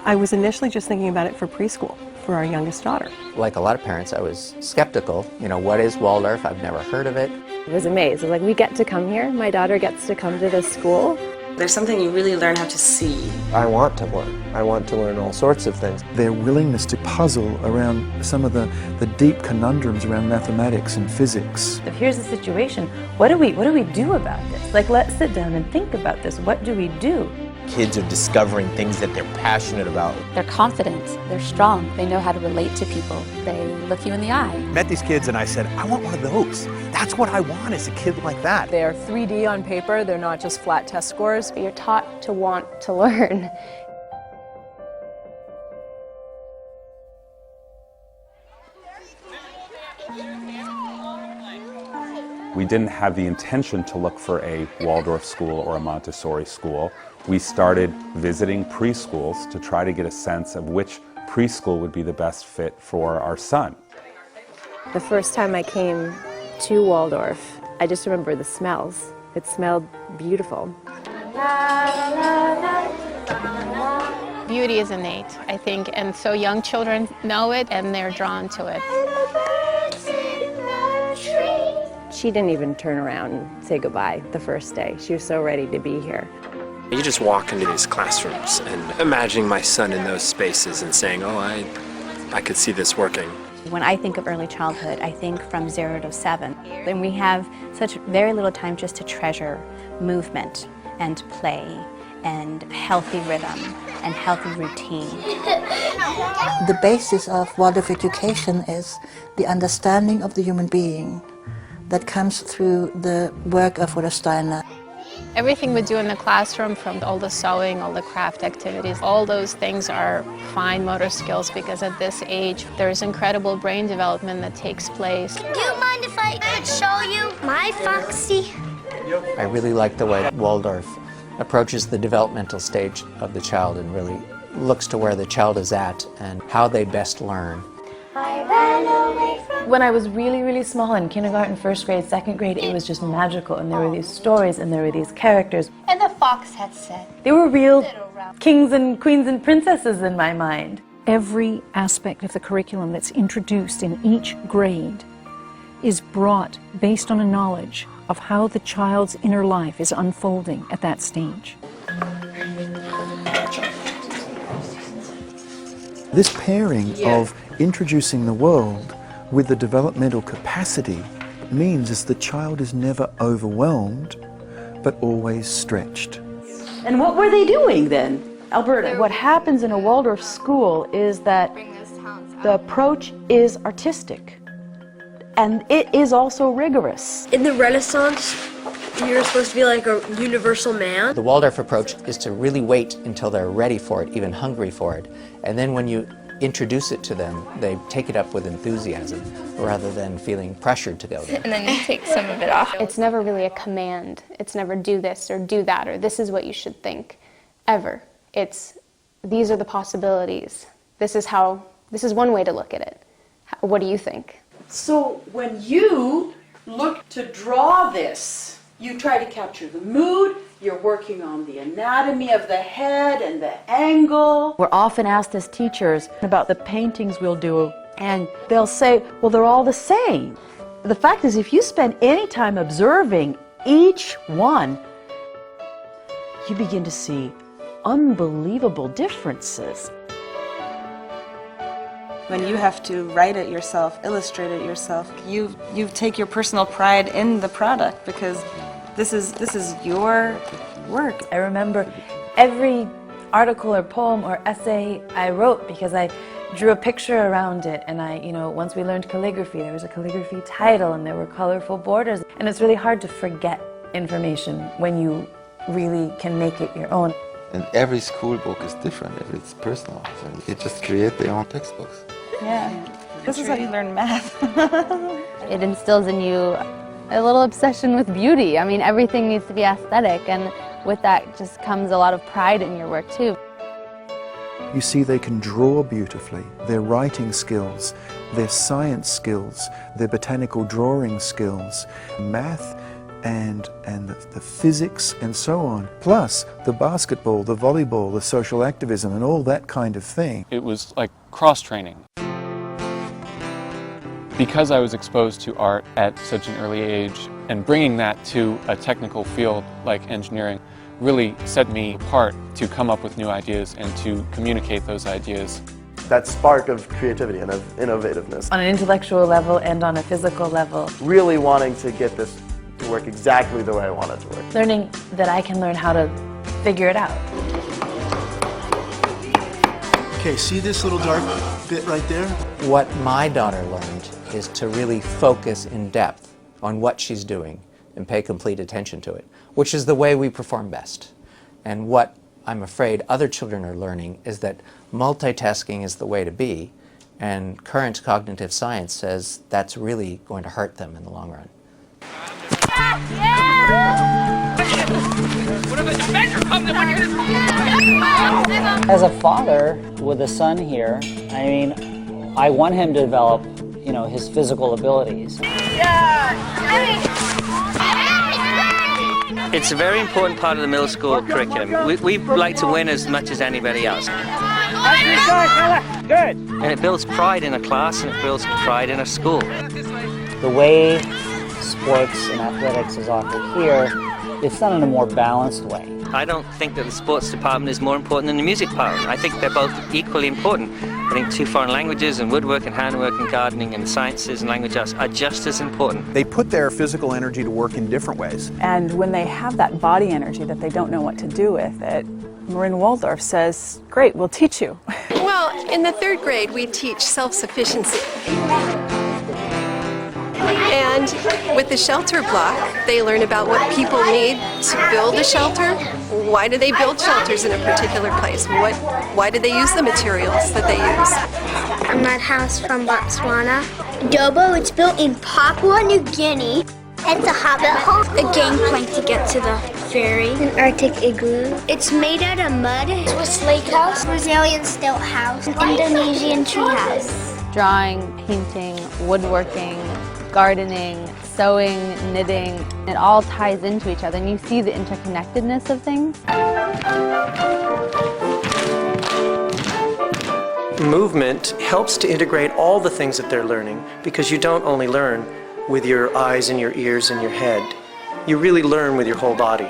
I was initially just thinking about it for preschool, for our youngest daughter. Like a lot of parents, I was skeptical. You know, what is Waldorf? I've never heard of it. I was amazed. I was like, we get to come here. My daughter gets to come to this school. There's something you really learn how to see. I want to learn. I want to learn all sorts of things. Their willingness to puzzle around some of the deep conundrums around mathematics and physics. If here's the situation, what do we do about this? Like, let's sit down and think about this. What do we do? Kids are discovering things that they're passionate about. They're confident, they're strong, they know how to relate to people, they look you in the eye. Met these kids and I said, I want one of those. That's what I want as a kid like that. They're 3D on paper, they're not just flat test scores. You're taught to want to learn. We didn't have the intention to look for a Waldorf school or a Montessori school. We started visiting preschools to try to get a sense of which preschool would be the best fit for our son. The first time I came to Waldorf, I just remember the smells. It smelled beautiful. Beauty is innate, I think, and so young children know it and they're drawn to it. She didn't even turn around and say goodbye the first day. She was so ready to be here. You just walk into these classrooms and imagining my son in those spaces and saying, oh, I could see this working. When I think of early childhood, I think from 0 to 7. And we have such very little time just to treasure movement and play and healthy rhythm and healthy routine. The basis of Waldorf education is the understanding of the human being that comes through the work of Rudolf Steiner. Everything we do in the classroom, from all the sewing, all the craft activities, all those things are fine motor skills because at this age there's incredible brain development that takes place. Do you mind if I could show you my Foxy? I really like the way Waldorf approaches the developmental stage of the child and really looks to where the child is at and how they best learn. When I was really, really small in kindergarten, first grade, second grade, it was just magical, and there were these stories and there were these characters. And the fox had said, They were real kings and queens and princesses in my mind. Every aspect of the curriculum that's introduced in each grade is brought based on a knowledge of how the child's inner life is unfolding at that stage. This pairing of introducing the world with the developmental capacity means is the child is never overwhelmed, but always stretched. And what were they doing then, Alberta? What happens in a Waldorf school is that the approach is artistic, and it is also rigorous. In the Renaissance, you're supposed to be like a universal man. The Waldorf approach is to really wait until they're ready for it, even hungry for it, and then when you introduce it to them, they take it up with enthusiasm rather than feeling pressured to go there. And then you take some of it off. It's never really a command. It's never do this or do that or this is what you should think, ever. It's these are the possibilities. This is one way to look at it. What do you think? So when you look to draw this, you try to capture the mood, you're working on the anatomy of the head and the angle. We're often asked as teachers about the paintings we'll do, and they'll say, well, they're all the same. The fact is, if you spend any time observing each one, you begin to see unbelievable differences. When you have to write it yourself, illustrate it yourself, you take your personal pride in the product because this is your work. I remember every article or poem or essay I wrote because I drew a picture around it, and once we learned calligraphy, there was a calligraphy title and there were colorful borders, and it's really hard to forget information when you really can make it your own. And every school book is different, it's personal, so they just create their own textbooks. Yeah, this is how you learn math. It instills in you a little obsession with beauty. I mean, everything needs to be aesthetic, and with that just comes a lot of pride in your work too. You see, they can draw beautifully, their writing skills, their science skills, their botanical drawing skills. Math and the physics and so on, plus the basketball, the volleyball, the social activism and all that kind of thing. It was like cross-training. Because I was exposed to art at such an early age, and bringing that to a technical field like engineering really set me apart to come up with new ideas and to communicate those ideas. That spark of creativity and of innovativeness. On an intellectual level and on a physical level. Really wanting to get this to work exactly the way I want it to work. Learning that I can learn how to figure it out. Okay, see this little dark bit right there? What my daughter learned is to really focus in depth on what she's doing and pay complete attention to it, which is the way we perform best. And what I'm afraid other children are learning is that multitasking is the way to be, and current cognitive science says that's really going to hurt them in the long run. As a father with a son here, I mean, I want him to develop, you know, his physical abilities. It's a very important part of the middle school curriculum. We like to win as much as anybody else. Good. And it builds pride in a class and it builds pride in a school. The way sports and athletics is offered here, it's done in a more balanced way. I don't think that the sports department is more important than the music department. I think they're both equally important. I think 2 foreign languages and woodwork and handwork and gardening and sciences and language arts are just as important. They put their physical energy to work in different ways. And when they have that body energy that they don't know what to do with it, Marin Waldorf says, great, we'll teach you. Well, in the 3rd grade, we teach self-sufficiency. And with the shelter block, they learn about what people need to build a shelter. Why do they build shelters in a particular place? Why do they use the materials that they use? A mud house from Botswana. Dobo, it's built in Papua New Guinea. It's a hobbit hole. A gangplank to get to the ferry. An Arctic igloo. It's made out of mud. Swiss lake house. Brazilian stilt house. An Indonesian tree house. Drawing, painting, woodworking, gardening, sewing, knitting, it all ties into each other and you see the interconnectedness of things. Movement helps to integrate all the things that they're learning because you don't only learn with your eyes and your ears and your head. You really learn with your whole body.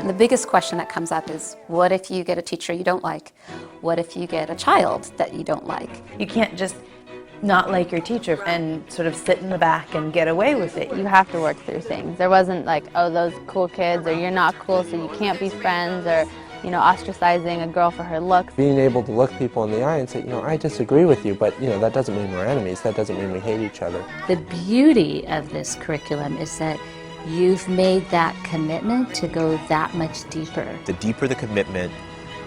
The biggest question that comes up is, what if you get a teacher you don't like? What if you get a child that you don't like? You can't just not like your teacher and sort of sit in the back and get away with it. You have to work through things. There wasn't like, oh, those cool kids, or you're not cool so you can't be friends, or you know, ostracizing a girl for her looks. Being able to look people in the eye and say, you know, I disagree with you, but you know, that doesn't mean we're enemies. That doesn't mean we hate each other. The beauty of this curriculum is that you've made that commitment to go that much deeper. The deeper the commitment,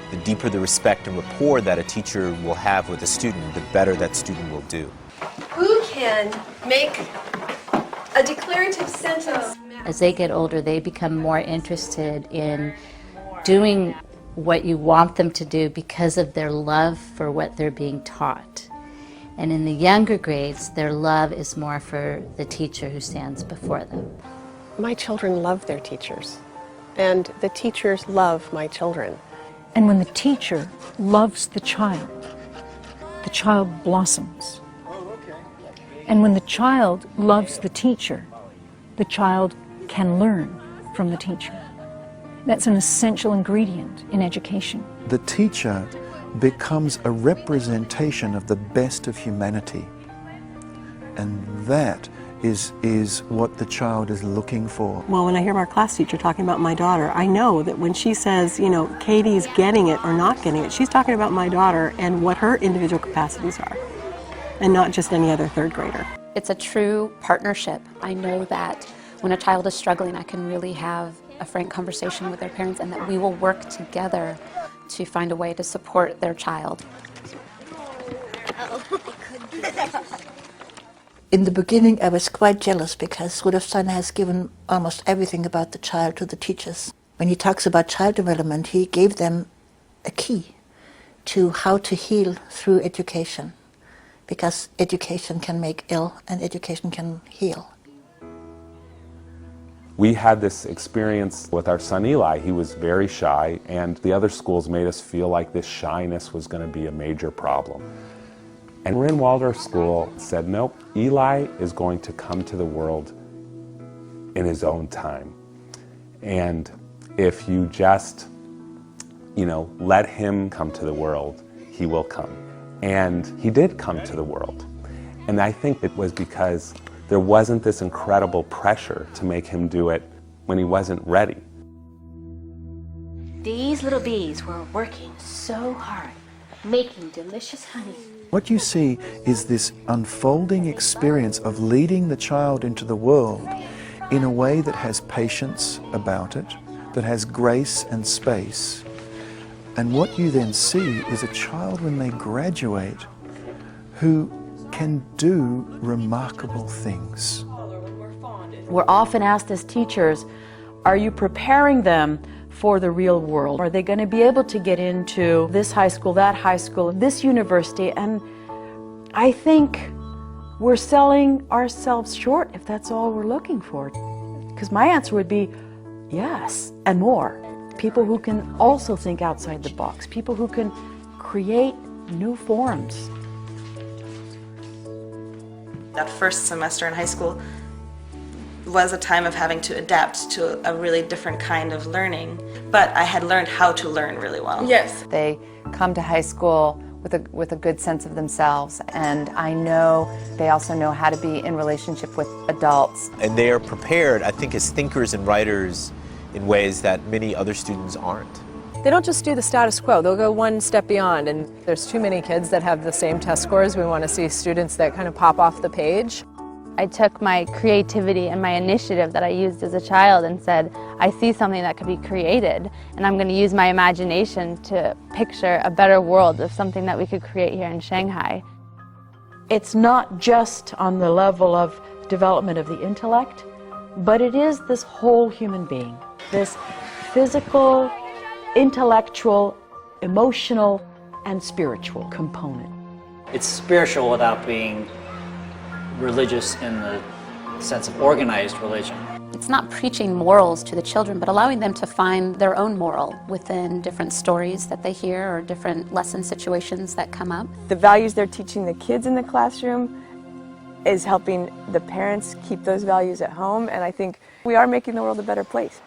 the deeper the respect and rapport that a teacher will have with a student, the better that student will do. Who can make a declarative sentence? As they get older, they become more interested in doing what you want them to do because of their love for what they're being taught. And in the younger grades, their love is more for the teacher who stands before them. My children love their teachers, and the teachers love my children. And when the teacher loves the child blossoms. And when the child loves the child can learn from the teacher. That's an essential ingredient in education. The teacher becomes a representation of the best of humanity. And that is what the child is looking for. Well, when I hear our class teacher talking about my daughter, I know that when she says, you know, Katie's getting it or not getting it, she's talking about my daughter and what her individual capacities are, and not just any other 3rd grader. It's a true partnership. I know that when a child is struggling, I can really have a frank conversation with their parents, and that we will work together to find a way to support their child. In the beginning, I was quite jealous because Rudolf Steiner has given almost everything about the child to the teachers. When he talks about child development, he gave them a key to how to heal through education, because education can make ill and education can heal. We had this experience with our son Eli. He was very shy, and the other schools made us feel like this shyness was going to be a major problem. And Marin Waldorf School said, nope, Eli is going to come to the world in his own time. And if you just, let him come to the world, he will come. And he did come to the world. And I think it was because there wasn't this incredible pressure to make him do it when he wasn't ready. These little bees were working so hard, making delicious honey. What you see is this unfolding experience of leading the child into the world in a way that has patience about it, that has grace and space. And what you then see is a child when they graduate who can do remarkable things. We're often asked as teachers, are you preparing them for the real world? Are they going to be able to get into this high school, that high school, this university? And I think we're selling ourselves short if that's all we're looking for. Because my answer would be yes, and more. People who can also think outside the box, people who can create new forms. That first semester in high school was a time of having to adapt to a really different kind of learning, but I had learned how to learn really well. Yes. They come to high school with a good sense of themselves, and I know they also know how to be in relationship with adults. And they are prepared, I think, as thinkers and writers in ways that many other students aren't. They don't just do the status quo, they'll go one step beyond, and there's too many kids that have the same test scores. We want to see students that kind of pop off the page. I took my creativity and my initiative that I used as a child and said, I see something that could be created, and I'm going to use my imagination to picture a better world of something that we could create here in Shanghai. It's not just on the level of development of the intellect, but it is this whole human being, this physical, intellectual, emotional, and spiritual component. It's spiritual without being religious in the sense of organized religion. It's not preaching morals to the children, but allowing them to find their own moral within different stories that they hear or different lesson situations that come up. The values they're teaching the kids in the classroom is helping the parents keep those values at home, and I think we are making the world a better place.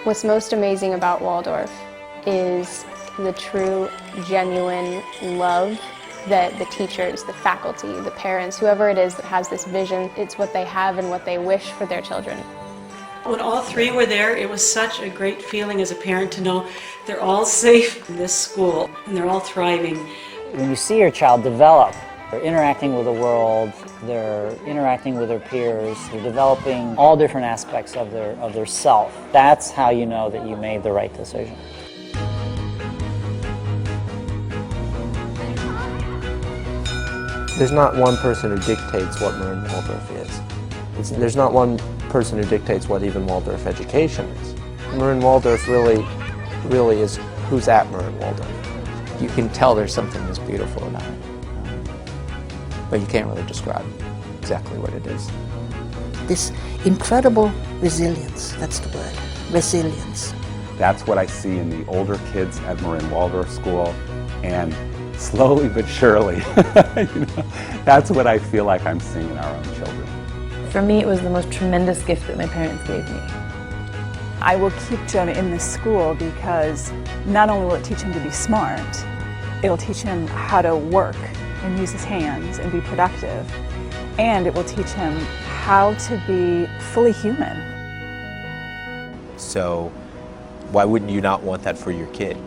What's most amazing about Waldorf is the true, genuine love that the teachers, the faculty, the parents, whoever it is that has this vision, it's what they have and what they wish for their children. When all three were there, it was such a great feeling as a parent to know they're all safe in this school and they're all thriving. When you see your child develop, they're interacting with the world, they're interacting with their peers, they're developing all different aspects of their self. That's how you know that you made the right decision. There's not one person who dictates what Marin Waldorf is. There's not one person who dictates what even Waldorf education is. Marin Waldorf really is who's at Marin Waldorf. You can tell there's something that's beautiful about it, but you can't really describe exactly what it is. This incredible resilience, that's the word, resilience. That's what I see in the older kids at Marin Waldorf School, and slowly but surely, that's what I feel like I'm seeing in our own children. For me, it was the most tremendous gift that my parents gave me. I will keep Jonah in this school because not only will it teach him to be smart, it will teach him how to work and use his hands and be productive, and it will teach him how to be fully human. So why wouldn't you not want that for your kid?